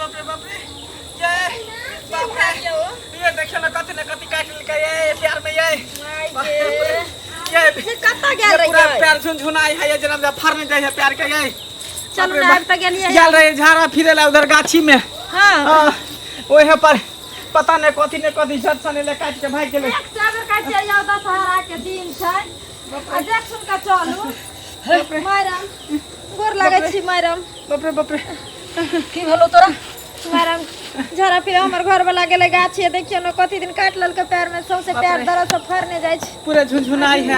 बाप रे बाप रे ये बाप रे ये देखियो ना कति काट लेके ये प्यार में ये कत्ता गेल रे पूरा प्यार झुनझुनाई है ये जन्म फरने जाय है प्यार के ये चल ना अब तक गेलिए गेल रहे झाड़ा फिरेला उधर गाछी में हां ओहे पर पता नहीं कथी झट सने ले काट के भाग गेले चादर काट के आउ दशहरा के दिन छै आ देख सुन के चलू मायराम गोर लागै छी मायराम बाप रे की भेलो तोरा मायराम झरा फिर हमर घर वाला गेले गाछी देखियो न कथि दिन काट लल के पैर में सबसे पैर दर्द सब फरने जाय छै पूरा झुनझुनाई है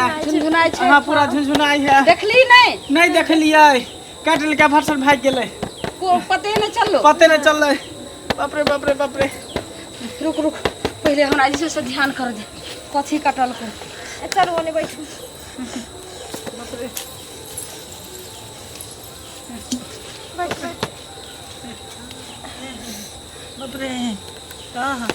हां पूरा झुनझुनाई है देखली नहीं देखलिए काट लेके भरसर भाग गेले को पते नहीं चलले बाप रे रुक पहले हमरा जी से ध्यान कर दे कथि कटल को चल ओने बैठू बाप रे कहाँ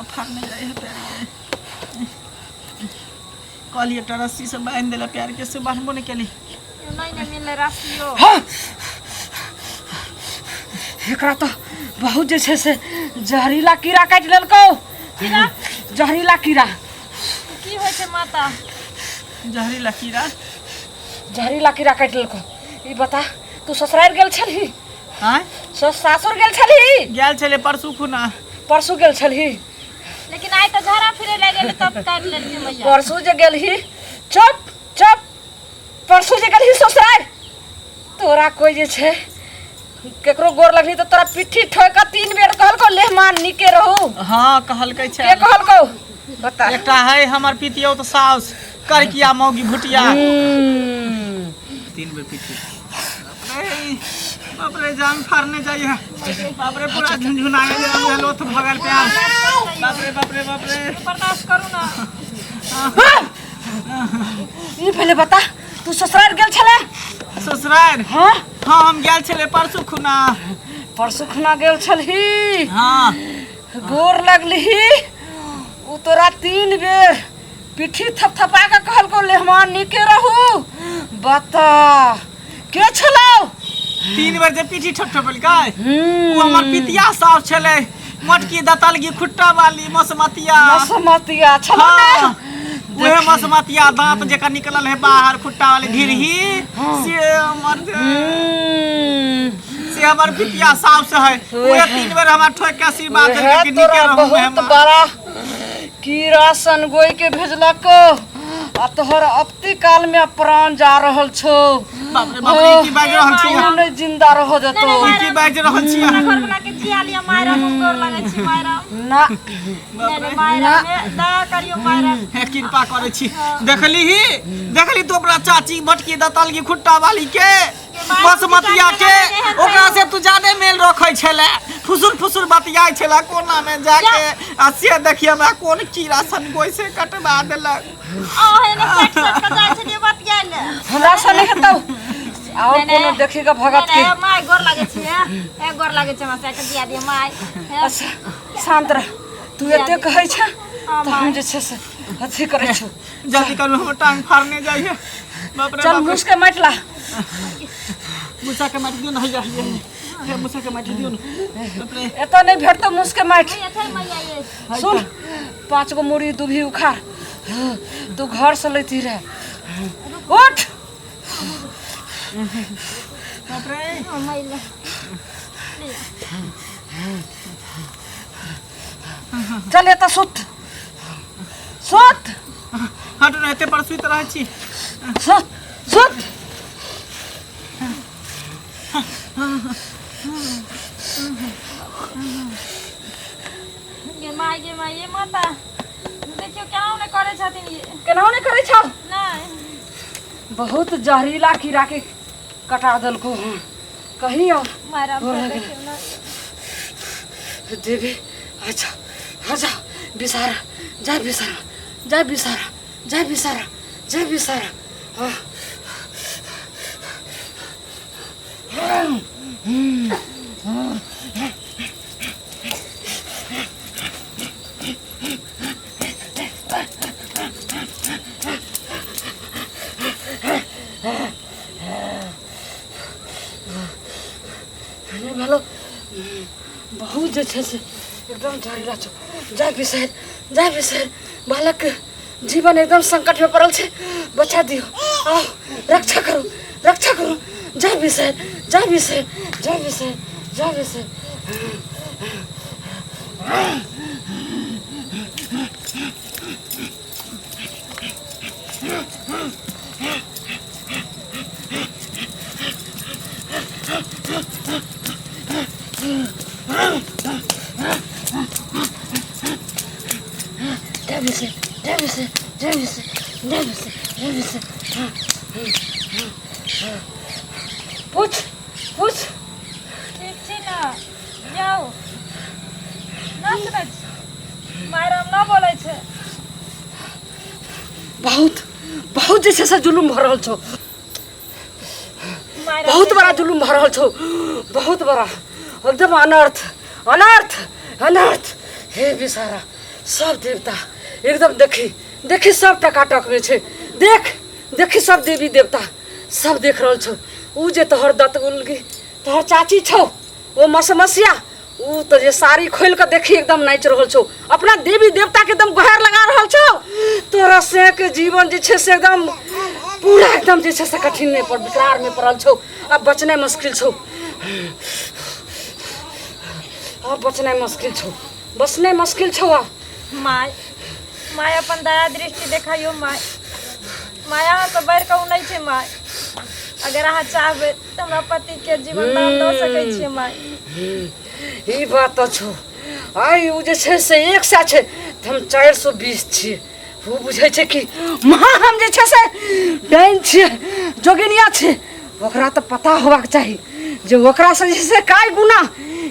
फाड़ने जाए है प्यार कल ये रस्सी से बांध दिला प्यार के से बांधबो नहीं केली नहीं मिले रस्सियो एकरा तो बहुत जैसे से जहरीला कीड़ा काट लेलको कीड़ा जहरीला कीड़ा की होय छै माता जहरीला कीड़ा काट लेलको ई बता तू ससुराल गेल छलही हां सासुर गेल छलही गेल छले परसू गेल छलही लेकिन आई तो झरा फिरे ले गेले तब काट लेलके मैया परसू जे गेलही चुप परसू जे गेलही ससुराल तोरा कोई जे छै केकरो गोर लगली तो तोरा पिट्ठी ठोक के 3 बेर कहलको लेहमान निके रहू हां कहलकै छै के कहलको बता एकटा है हमर पितियो तो साउस करकिया मौगी भुटिया 3 बेर पिट्ठी बाप रे जान फाड़ने जाइए बाप रे पूरा झुनझुनाए हेलो तो भगल प्यार बाप रे बर्दाश्त करू ना ई पहले बता तू ससुराल गेल छले ससुराल हां हम गेल छले परसू खुना गेल छलही हां गोर लगलही उ तोरा 3 बेर पिट्ठी थपथपा के कहलको लेहमान निके रहू बता के छलो 3 बेर जे पिट्ठी ठपठपल काय वो हमर पितिया साउस छले मोटकी दतलगी खुट्टा वाली मसमतिया छलो ना ओहे मसमतिया दांत जेकर निकलल है बाहर खुट्टा वाली ढिरही से हमर पितिया साउस है ओहे 3 बेर हमर ठोक के आशीर्वाद दे के निके रहू बहुत बड़ा कीड़ा सन गोई के भेजलको आ तोहर अपती काल में प्राण जा रहल छो बाप रे की बाज रहल छी नहीं जिंदा रह जतो की बाज रहल छी घर बना के जिया लिया मायरा गोर लागै छी मायरा ना मायरा दया करियो मायरा हे कृपा करे छी देखली तो अपना चाची मटकी दतलगी खुट्टा वाली के बसमतिया के ओकरा से तू जाने मेल रखै छले फुसुर बतियाय छले कोना में जाके आ से देखिए हमरा कोन कीड़ा सन गोई से कटवा देलक ओहे ने कट के जाय छै बतियाय ले हमरा सने हेतौ और कोनो देखी के भगत के माय गोर लागै छी ए गोर लागै छै हमरा से दिया दे माय शांत रह तू एते कहै छ त हम जे छै से अथी करै छ जल्दी कर हम टांग फाड़ने जाइए बाप रे चल मुस के मटला मुसा के माटी दियो न हैया हे मुसा के माटी दियो न बाप रे एतो नहीं भेटतो मुस के माट मैया ये सुन 5 गो मुड़ी दुभी उखाड़ तू घर से लेती रह उठ बाप रे मैया चल एता सुत हट न एते पर सुत रहै छी सुत गे माय ये माता देखियो केना ने करे छथिन ये केना ने करे छ नहीं बहुत जहरीला कीड़ा के कटा दलको कहियो मायरा देखियो ना देवी अच्छा बिसारा जा बिसारा भेलो बहुत जे छै से एकदम झगड़ा छौ। जा बिसर बालक के जीवन एकदम संकट में पड़ल छै, बचा दियो, आओ रक्षा करो। जा बिसर। पूछ ठीक छी ना जाओ ना सुनै छी मायरा ना बोलै छै। बहुत जे छै से जुलुम भऽ रहल छौ, मायरा बहुत बड़ा जुलुम भऽ रहल छौ, बहुत बड़ा एकदम अनर्थ। हे बेचारा सब देवता एकदम देखी सब टकाटक में छै। देखी सब देवी देवता सब देख रहल छौ। उ जे तोहर दत्त उलगी तोहर चाची छौ वो मसमसिया, उ तो जे साड़ी खोल के देखी एकदम नाच रहल छौ, अपना देवी देवता के एकदम गुहार लगा रहल छौ। तोरा से के जीवन जे छै से एकदम पूरा एकदम जे छै से कठिन में विकराल में पड़ल छौ। अब बचनाइ मुश्किल छौ, बचनाइ मुश्किल छौ। माय अपन दया दृष्टि देखाइयो माय अहाँ से बढ़ कऽ नहि छै माय। अगर अहाँ चाहबै तऽ हमरा पति के जीवन दान दऽ सकै छियै माय। ई बात तो छौ। आइ उ जे छै से 100 छै तऽ हम 420 छियै। वो बुझै छै कि हम जे छै से डाइन छियै, जोगिनिया छै। ओकरा तऽ पता होबाक चाही जे ओकरा से जे छै काय गुना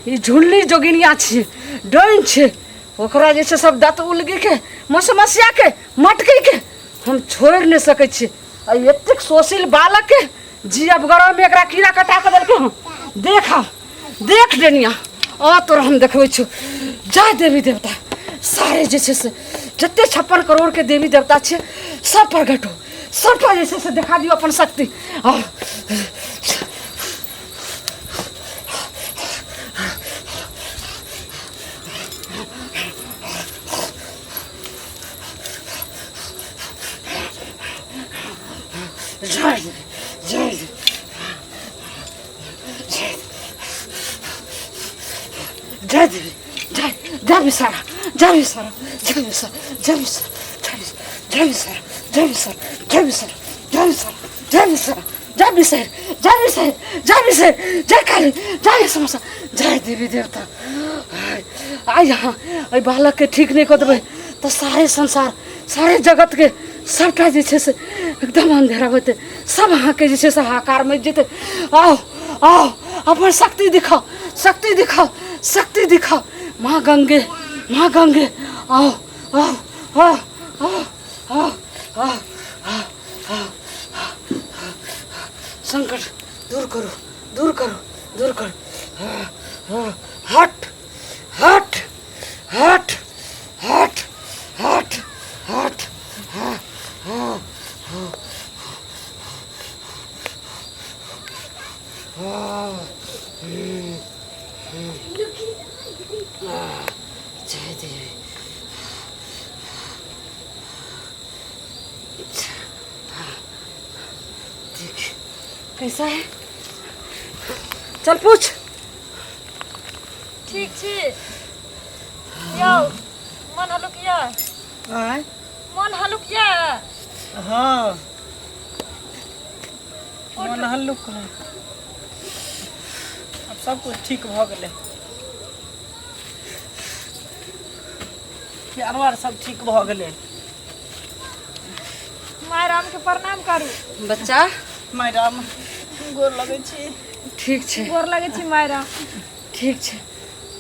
ई झुल्ली जोगिनिया छियै, डाइन छै। ओकरा जे छै सब दत्त उलगी के मसमसिया के मटकी के हम छोड़ नहीं सकै छी। आ एतेक सोशिल बालक के जियब गरम में एकरा कीड़ा कटा के देलकै हम। देख डेनिया आ तोरा हम देखबै छौ। जय देवी देवता सारे जे छै से जते 56 करोड़ के देवी देवता छै सब प्रगट हो, सबटा जे छै से देखा दियो अपन शक्ति। जय देवी देवता। आई यहाँ बालक के ठीक नहीं कर देवे तो सारे संसार सारे जगत के सबटा जे छै से एकदम अंधेरा होते, सब अहाँ के जे छै से हाहाकार में जेते। आओ अपन शक्ति दिखाओ माँ गंगे आओ। संकट दूर करो। हट। जय देवी। देख कैसा है, चल पूछ। ठीक छी यौ मन हलुकिया हाँ मन हल्लुक है। अब सब कुछ ठीक भ गेलै, प्यारवार सब ठीक भ गेलै। माय राम के प्रणाम करू। बच्चा माय राम गोर लगै छी। ठीक छै, गोर लगै छी माय राम। ठीक छै,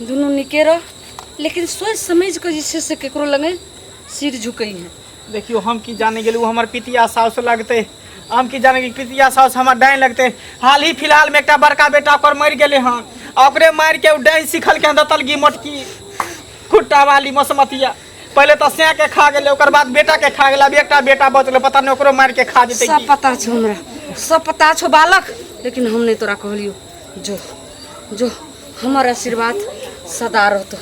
दुनू निके रह, लेकिन सोच समझ के जे छै से केकरो लगे सिर झुकई है। देखियो हम की जाने गेलू हमर पितिया साउस लगते, हम की जाने पितिया साउस हमर डाइन लगते। हाल ही फिलहाल में एकटा बड़का बेटा ओकर मर गेले हन, ओकरे मार के डाइन सिखल के दतलगी मोटकी खुट्टा वाली मसमतिया। पहले तो से के खा गेले, ओकर बाद बेटा के खा गेला, एकटा बेटा बचले, पता नहीं ओकरो मार के खा जेते। सब पता छो हमरा, सब पता छो बालक, लेकिन हम नहीं तोरा कहलियो। जो हमार आशीर्वाद सदा रहतो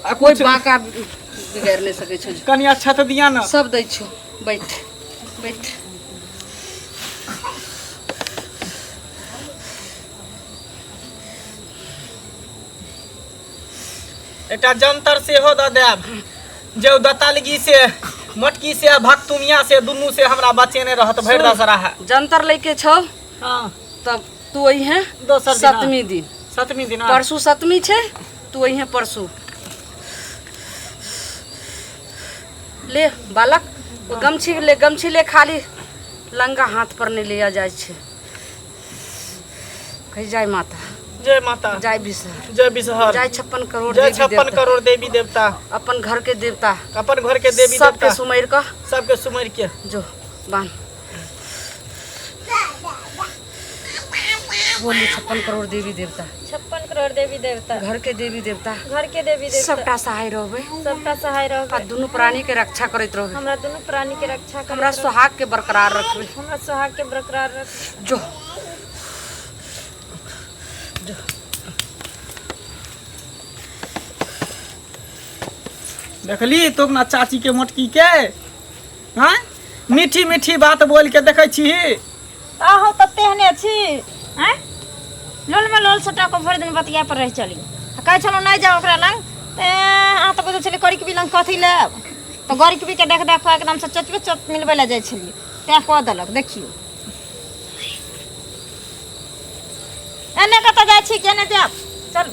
आ कोई कुछ बाका बिगाड़ नहीं सके छो कनिया छत दिया ना। सब दै छो बैठ बैठ एकटा जंतर सेहो दऽ देब जे दतालगी से मटकी से भक्तुमिया से दुनू से हमरा बचेने रहत भरि दशहरा है। जंतर लेके छो हाँ तब तू वही है दोसर दिन, सतमी दिन सतमी दिन परसू सतमी छे तू वही है परसू ले बालक वो गमछी ले खाली लंगा हाथ पर नहीं लिया जाए छे कही जाय माता जय माता जाय बिसहर जय बिसहर जाय 56 करोड़ जय देवी 56 देवता, करोड़ देवी देवता अपन घर के देवता अपन घर के देवी सबके देवता सुमैर का सबके सुमर के जो बांध बोली 56 करोड़ देवी देवता 56 करोड़ देवी देवता घर के देवी देवता घर के देवी देवता सबटा सहाय रहबे सबका सहाय आ रहबे। दुनू प्राणी के रक्षा करैत रहबे हमरा दोनों प्राणी के रक्षा कर हमरा सुहाग के बरकरार रखबे हमरा सुहाग के बरकरार रख। जो देखली तो ना चाची के मोटकी के हाँ मीठी मीठी बात बोल के देखै छी। आहो त तेहने छी हैं लोल में लोल सटा को भर दिन बतिया पर रह चली कहे चलो नहीं जाओ ओकरा लंग ते आ त कहै छले करी के लंग कथि लेब तो गरी के देख देख के एकदम से चचबे चट मिलबे ला जाय छली ते कह देलक देखियो एने कत जाय छी केने जाब चल